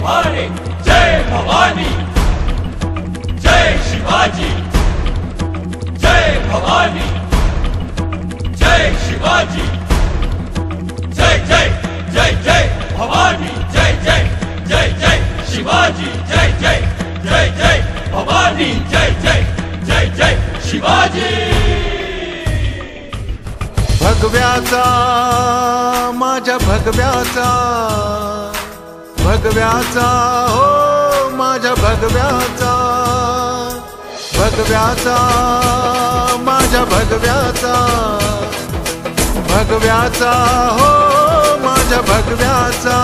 भवानी जय भवानी जय शिवाजी जय भवानी जय शिवाजी जय जय जय जय भवानी जय जय जय जय शिवाजी जय जय जय जय भवानी जय जय जय जय शिवाजी भगव्याचा माझ्या भगव्याचा भगव्याचा हो माझ्या भगव्याचा भगव्याचा माझ्या भगव्याचा भगव्याचा हो माझ्या भगव्याचा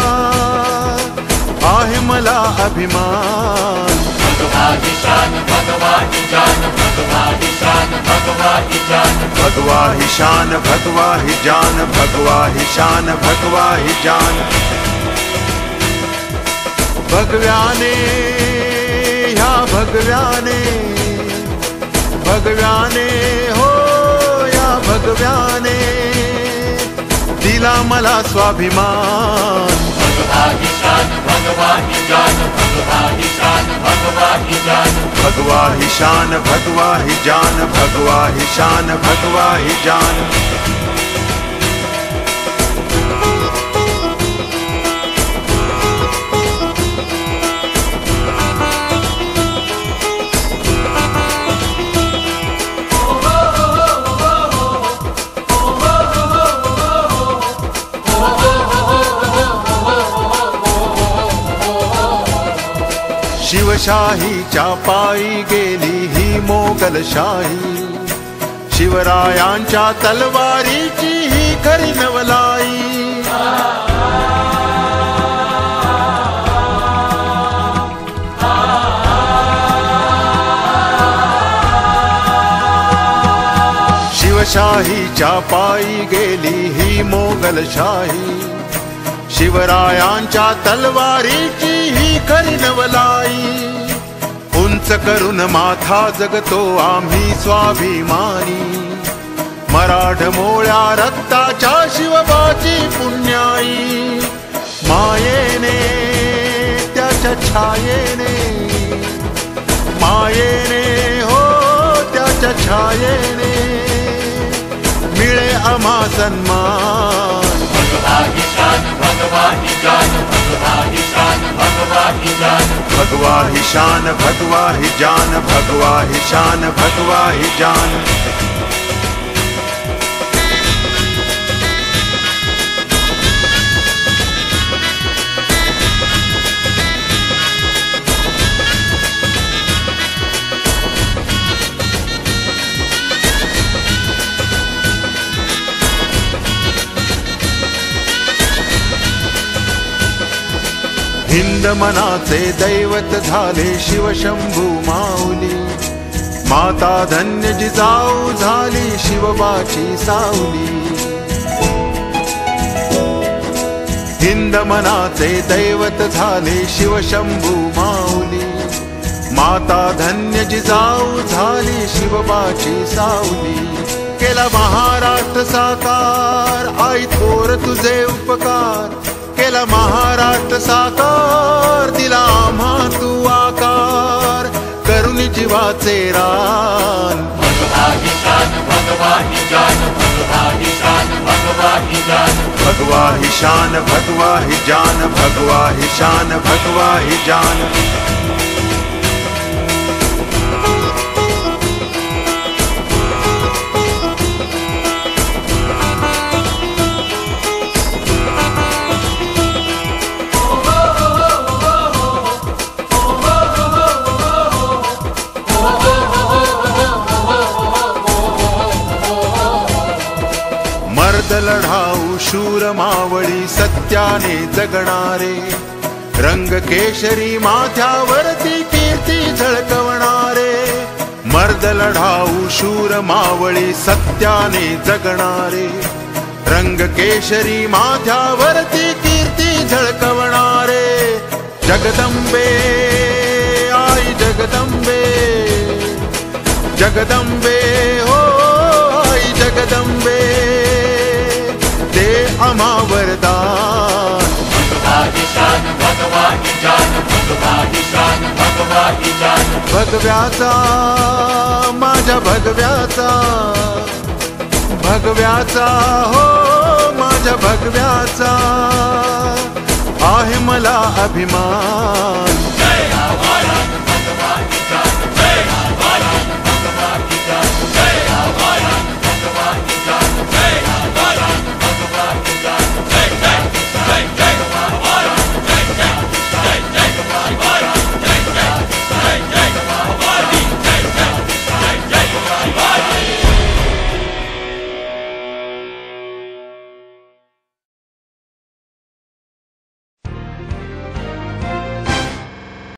आहे मला अभिमान भगवा ही शान भगवा ही जान भगवा ही शान भगवा ही जान भगवा ही शान भगवा ही जान भगवा ही शान भगवा ही जान भगव्याने ह्या भगव्याने भगव्याने हो या भगव्याने दिला मला स्वाभिमान भगवा ही शान भगवा ही जान भगवा ही शान भगवा ही जान भगवा ही शान भगवा ही जान भगवा ही शान भगवा ही जान शिवशाहीच्या पायी गेली ही मोगलशाही शिवरायांच्या तलवारीची ही खरी नवलाई शिवशाहीच्या पायी गेली ही मोगलशाही शिवरायांच्या तलवारीची ही खरी नवलाई उंच करून माथा जगतो आम्ही स्वाभिमानी मराठमोळ्या रक्ताच्या शिवबाची पुण्याई मायेने त्याच्या छायेने मायेने हो त्याच्या छायेने मिळे आम्हा सन्मान भगवा ही शान भगवा ही जान भगवा ही शान भगवा ही जान भगवा ही शान भगवा ही जान भगवा ही शान भगवा ही जान हिंद मनाचे दैवत झाले शिवशंभू माऊली माता धन्य जिजाऊ झाली शिवबाची सावली हिंद मनाचे दैवत झाले शिवशंभू माऊली माता धन्य जिजाऊ झाली शिवबाची सावली केला महाराष्ट्र साकार आई थोर तुझे उपकार केला महाराष्ट्र साकार दिला आम्हा तू आकार करुणी जीवाचे रान भगवा ही शान भगवा ही जान भगवा ही शान भगवा ही जान भगवा ही शान भगवा ही जान भगवा ही शान भगवा ही जान मर्द लढाऊ शूर मावळी सत्याने जगणारे रंग केशरी माथ्यावरती कीर्ती झळकवणारे मर्द लढाऊ शूर मावळी सत्याने जगणारे रंग केशरी माथ्यावरती कीर्ती झळकवणारे जगदंबे आई जगदंबे जगदंबे हो आई जगदंबे दे आम्हा वरदान भगवा ही शान भगवा ही जान भगवा ही शान भगवा ही जान भगव्याचा माझ्या भगव्याचा भगव्याचा हो माझ्या भगव्याचा आहे मला अभिमान